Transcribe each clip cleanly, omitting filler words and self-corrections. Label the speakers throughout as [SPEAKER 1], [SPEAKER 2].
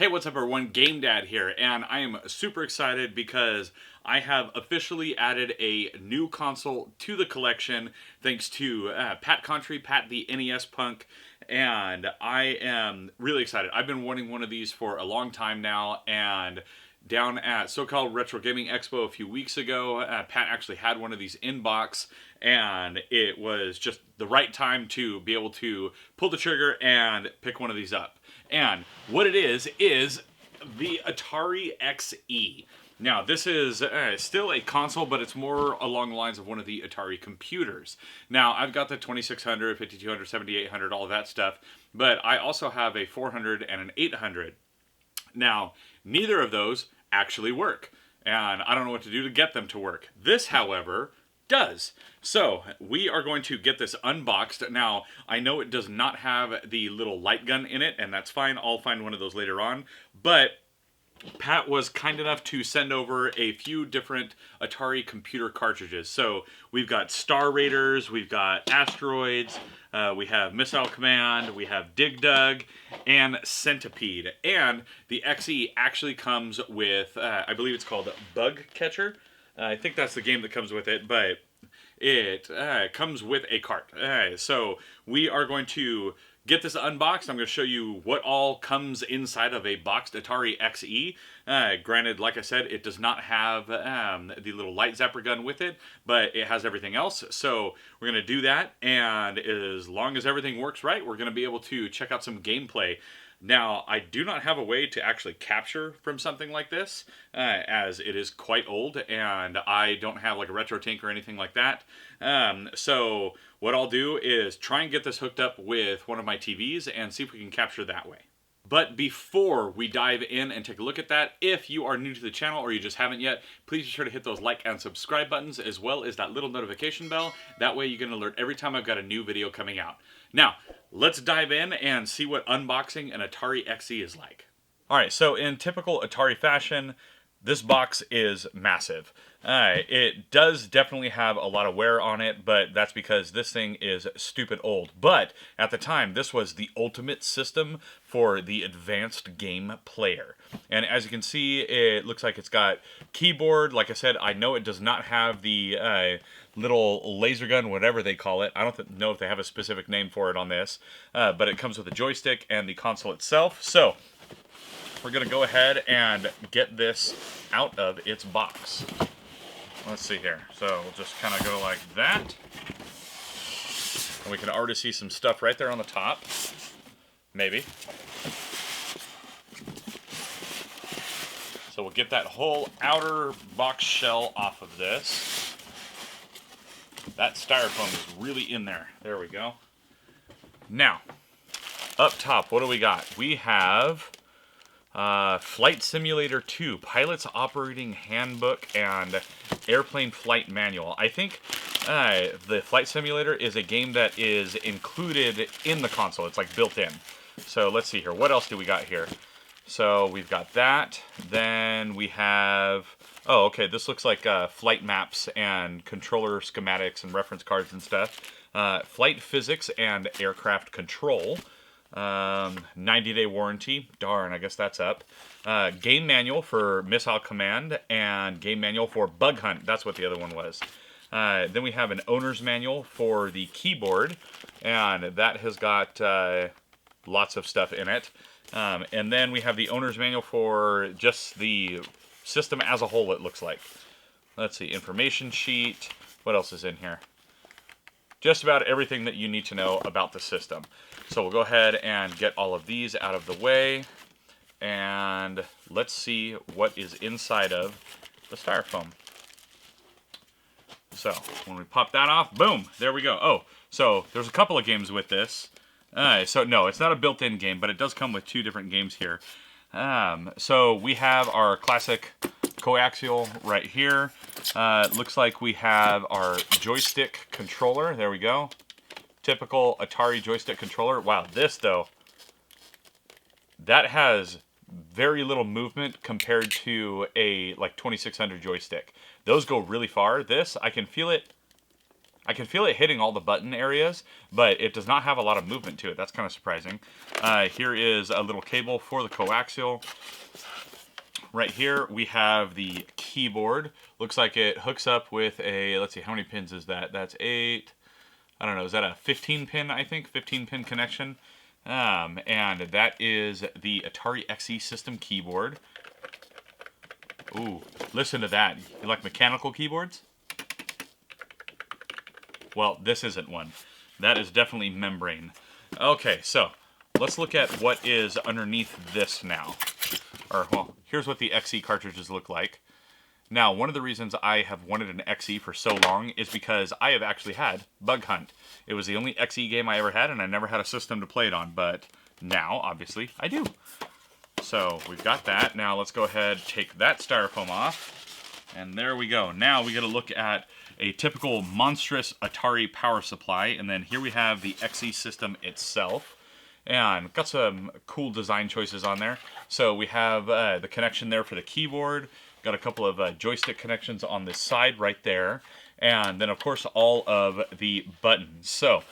[SPEAKER 1] Hey, what's up everyone? GameDad here, and I am super excited because I have officially added a new console to the collection thanks to Pat Contry, Pat the NES Punk, and I am really excited. I've been wanting one of these for a long time now, and down at SoCal Retro Gaming Expo a few weeks ago, Pat actually had one of these in box, and it was just the right time to be able to pull the trigger and pick one of these up. And what it is the Atari XE. Now, this is still a console, but it's more along the lines of one of the Atari computers. Now, I've got the 2600, 5200, 7800, all of that stuff, but I also have a 400 and an 800. Now, neither of those actually work, and I don't know what to do to get them to work. This, however, does. So, we are going to get this unboxed. Now, I know it does not have the little light gun in it, and that's fine. I'll find one of those later on, but Pat was kind enough to send over a few different Atari computer cartridges. So we've got Star Raiders, we've got Asteroids, we have Missile Command, we have Dig Dug, and Centipede. And the XE actually comes with, I believe it's called Bug Catcher. I think that's the game that comes with it, but it comes with a cart. So we are going to get this unboxed. I'm going to show you what all comes inside of a boxed Atari XE. Granted, like I said, it does not have the little light zapper gun with it, but it has everything else. So we're going to do that, and as long as everything works right, we're going to be able to check out some gameplay. Now, I do not have a way to actually capture from something like this, as it is quite old, and I don't have like a retro tank or anything like that. So what I'll do is try and get this hooked up with one of my TVs and see if we can capture that way. But before we dive in and take a look at that, if you are new to the channel or you just haven't yet, please be sure to hit those like and subscribe buttons as well as that little notification bell. That way you get an alert every time I've got a new video coming out. Now, let's dive in and see what unboxing an Atari XE is like. Alright, so in typical Atari fashion, this box is massive. It does definitely have a lot of wear on it, but that's because this thing is stupid old. But at the time, this was the ultimate system for the advanced game player. And as you can see, it looks like it's got keyboard. Like I said, I know it does not have the little laser gun, whatever they call it. I don't know if they have a specific name for it on this, but it comes with a joystick and the console itself. So we're going to go ahead and get this out of its box. Let's see here. So we'll just kind of go like that. And we can already see some stuff right there on the top. Maybe. So we'll get that whole outer box shell off of this. That styrofoam is really in there. There we go. Now, up top, what do we got? We have Flight Simulator 2, Pilot's Operating Handbook, and Airplane Flight Manual. I think the Flight Simulator is a game that is included in the console. It's like built in. So let's see here. What else do we got here? So we've got that. Then we have... Oh, okay. This looks like flight maps and controller schematics and reference cards and stuff. Flight Physics and Aircraft Control. 90-day warranty. Darn, I guess that's up. Game manual for Missile Command and game manual for Bug Hunt. That's what the other one was. Then we have an owner's manual for the keyboard, and that has got lots of stuff in it. And then we have the owner's manual for just the system as a whole, it looks like. Let's see, information sheet. What else is in here? Just about everything that you need to know about the system. So we'll go ahead and get all of these out of the way, and let's see what is inside of the styrofoam. So when we pop that off, boom, there we go. Oh, so there's a couple of games with this. So no, it's not a built-in game, but it does come with two different games here. So we have our classic coaxial right here. It looks like we have our joystick controller. There we go. Typical Atari joystick controller. Wow, this though, that has very little movement compared to a like 2600 joystick. Those go really far. This, I can feel it I can feel it hitting all the button areas, but it does not have a lot of movement to it. That's kind of surprising. Here is a little cable for the coaxial. Right here we have the keyboard. Looks like it hooks up with a, let's see, how many pins is that? That's 8. I don't know, is that a 15 pin, I think? 15 pin connection. And that is the Atari XE system keyboard. Ooh, listen to that. You like mechanical keyboards? Well, this isn't one. That is definitely membrane. Okay, so let's look at what is underneath this now. Or, well, here's what the XE cartridges look like. Now, one of the reasons I have wanted an XE for so long is because I have actually had Bug Hunt. It was the only XE game I ever had, and I never had a system to play it on, but now, obviously, I do. So, we've got that. Now, let's go ahead, take that styrofoam off, and there we go. Now, we get to look at a typical monstrous Atari power supply, and then here we have the XE system itself. And got some cool design choices on there. So we have the connection there for the keyboard. Got a couple of joystick connections on this side right there. And then, of course, all of the buttons. So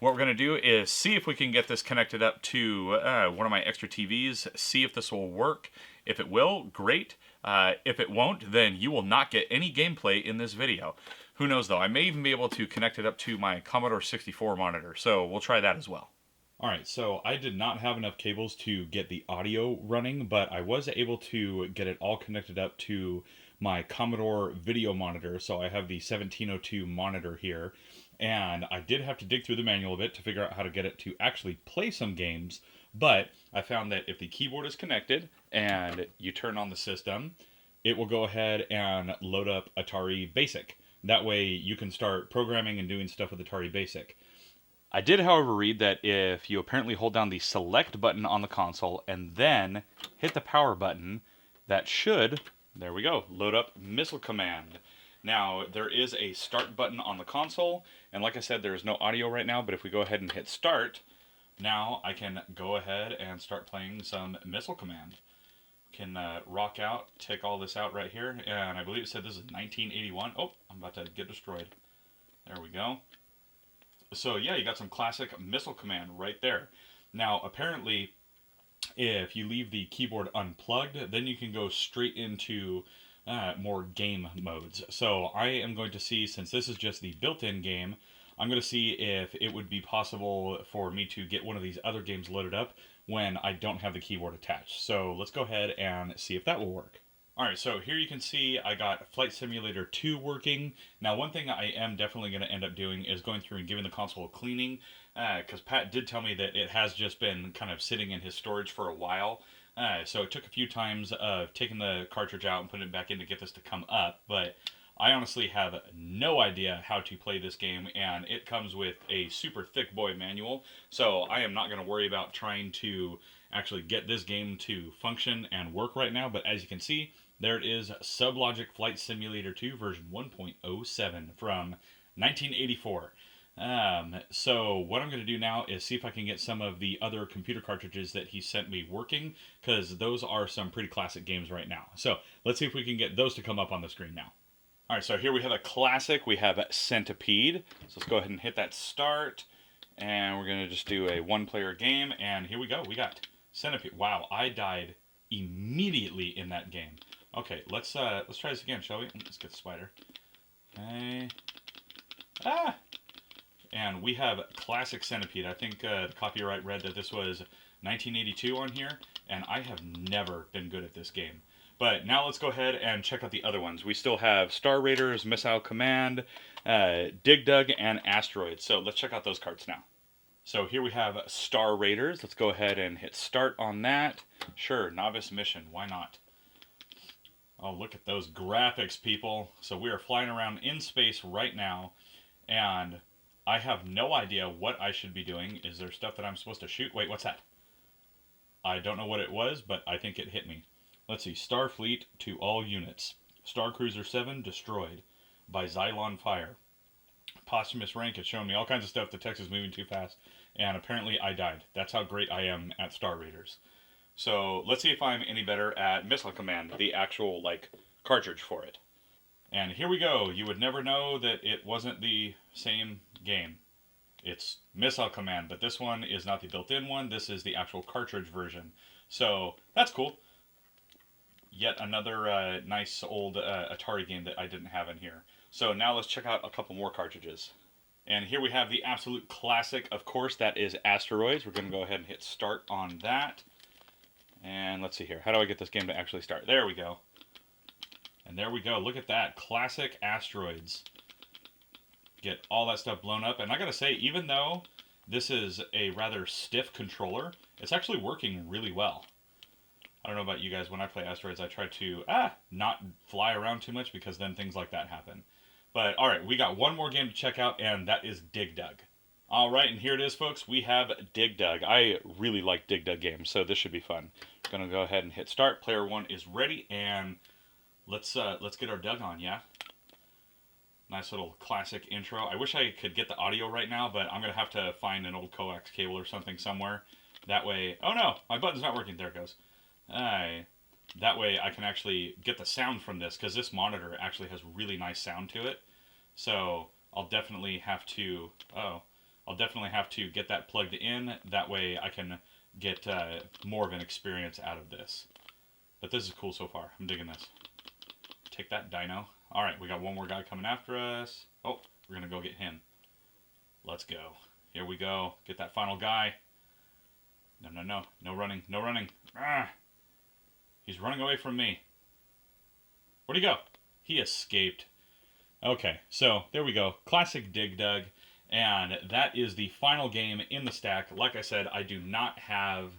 [SPEAKER 1] what we're going to do is see if we can get this connected up to one of my extra TVs. See if this will work. If it will, great. If it won't, then you will not get any gameplay in this video. Who knows, though? I may even be able to connect it up to my Commodore 64 monitor. So we'll try that as well. Alright, so I did not have enough cables to get the audio running, but I was able to get it all connected up to my Commodore video monitor. So I have the 1702 monitor here, and I did have to dig through the manual a bit to figure out how to get it to actually play some games, but I found that if the keyboard is connected and you turn on the system, it will go ahead and load up Atari Basic. That way you can start programming and doing stuff with Atari Basic. I did, however, read that if you apparently hold down the select button on the console and then hit the power button, that should, there we go, load up Missile Command. Now, there is a start button on the console, and like I said, there is no audio right now, but if we go ahead and hit start, now I can go ahead and start playing some Missile Command. Can rock out, take all this out right here, and I believe it said this is 1981. Oh, I'm about to get destroyed. There we go. So yeah, you got some classic Missile Command right there. Now, apparently, if you leave the keyboard unplugged, then you can go straight into more game modes. So I am going to see, since this is just the built-in game, I'm going to see if it would be possible for me to get one of these other games loaded up when I don't have the keyboard attached. So let's go ahead and see if that will work. Alright, so here you can see I got Flight Simulator 2 working. Now, one thing I am definitely going to end up doing is going through and giving the console a cleaning, because Pat did tell me that it has just been kind of sitting in his storage for a while. So it took a few times of taking the cartridge out and putting it back in to get this to come up, but I honestly have no idea how to play this game, and it comes with a super thick boy manual, so I am not going to worry about trying to actually get this game to function and work right now. But as you can see, there it is, Sublogic Flight Simulator 2 version 1.07 from 1984. So what I'm going to do now is see if I can get some of the other computer cartridges that he sent me working, because those are some pretty classic games right now. So let's see if we can get those to come up on the screen now. Alright, so here we have a classic. We have Centipede. So let's go ahead and hit that start. And we're going to just do a one-player game. And here we go. We got Centipede. Wow, I died immediately in that game. Okay, let's try this again, shall we? Let's get the spider. Okay. Ah! And we have classic Centipede. I think the copyright read that this was 1982 on here, and I have never been good at this game. But now let's go ahead and check out the other ones. We still have Star Raiders, Missile Command, Dig Dug, and Asteroids. So let's check out those cards now. So here we have Star Raiders. Let's go ahead and hit start on that. Sure, Novice Mission. Why not? Oh, look at those graphics, people. So we are flying around in space right now, and I have no idea what I should be doing. Is there stuff that I'm supposed to shoot? Wait, what's that? I don't know what it was, but I think it hit me. Let's see. Starfleet to all units. Star Cruiser 7 destroyed by Xylon Fire. Posthumous rank has shown me all kinds of stuff. The text is moving too fast, and apparently I died. That's how great I am at Star Raiders. So let's see if I'm any better at Missile Command, the actual, like, cartridge for it. And here we go. You would never know that it wasn't the same game. It's Missile Command, but this one is not the built-in one. This is the actual cartridge version. So that's cool. Yet another nice old Atari game that I didn't have in here. So now let's check out a couple more cartridges. And here we have the absolute classic, of course, that is Asteroids. We're going to go ahead and hit start on that. And let's see here. How do I get this game to actually start? There we go. And there we go. Look at that. Classic Asteroids. Get all that stuff blown up. And I gotta say, even though this is a rather stiff controller, it's actually working really well. I don't know about you guys. When I play Asteroids, I try to not fly around too much because then things like that happen. But alright, we got one more game to check out, and that is Dig Dug. Alright, and here it is, folks. We have Dig Dug. I really like Dig Dug games, so this should be fun. Gonna go ahead and hit start. Player 1 is ready, and let's get our Dug on, yeah? Nice little classic intro. I wish I could get the audio right now, but I'm gonna have to find an old coax cable or something somewhere. That way, oh no, my button's not working. There it goes. That way I can actually get the sound from this, because this monitor actually has really nice sound to it. So I'll definitely have to get that plugged in. That way I can get more of an experience out of this. But this is cool so far. I'm digging this. Take that, Dino. Alright, we got one more guy coming after us. Oh, we're going to go get him. Let's go. Here we go. Get that final guy. No, no, no. No running. No running. Ah! He's running away from me. Where'd he go? He escaped. Okay, so there we go. Classic Dig Dug. And that is the final game in the stack. Like I said, I do not have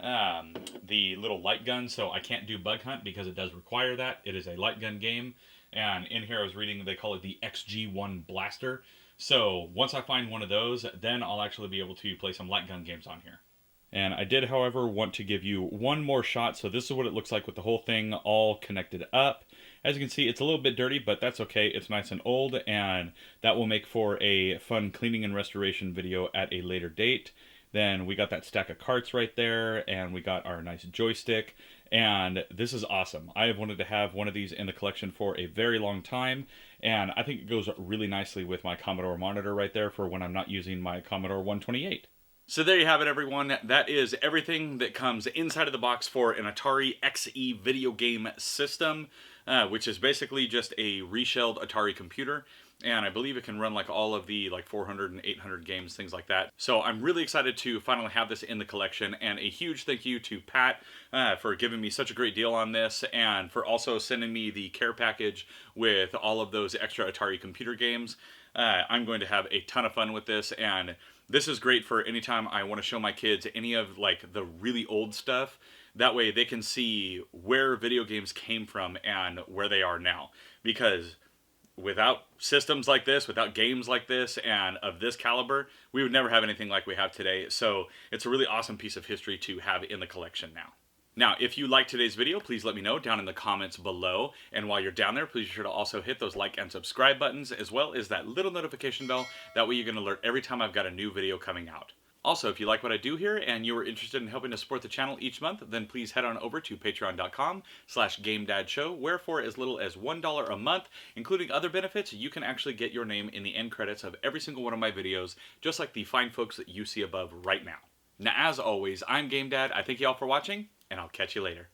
[SPEAKER 1] the little light gun, so I can't do Bug Hunt because it does require that. It is a light gun game. And in here I was reading they call it the XG1 Blaster. So once I find one of those, then I'll actually be able to play some light gun games on here. And I did, however, want to give you one more shot. So this is what it looks like with the whole thing all connected up. As you can see, it's a little bit dirty, but that's okay. It's nice and old, and that will make for a fun cleaning and restoration video at a later date. Then we got that stack of carts right there, and we got our nice joystick. And this is awesome. I have wanted to have one of these in the collection for a very long time, and I think it goes really nicely with my Commodore monitor right there for when I'm not using my Commodore 128. So there you have it, everyone. That is everything that comes inside of the box for an Atari XE video game system, which is basically just a reshelled Atari computer. And I believe it can run like all of the 400 and 800 games, things like that. So I'm really excited to finally have this in the collection, and a huge thank you to Pat for giving me such a great deal on this, and for also sending me the care package with all of those extra Atari computer games. I'm going to have a ton of fun with this, and this is great for anytime I want to show my kids any of the really old stuff. That way they can see where video games came from and where they are now. Because without systems like this, without games like this, and of this caliber, we would never have anything like we have today. So it's a really awesome piece of history to have in the collection now. Now, if you liked today's video, please let me know down in the comments below. And while you're down there, please be sure to also hit those like and subscribe buttons, as well as that little notification bell. That way you can alert every time I've got a new video coming out. Also, if you like what I do here and you are interested in helping to support the channel each month, then please head on over to patreon.com/GameDadShow, where for as little as $1 a month, including other benefits, you can actually get your name in the end credits of every single one of my videos, just like the fine folks that you see above right now. Now, as always, I'm GameDad. I thank you all for watching, and I'll catch you later.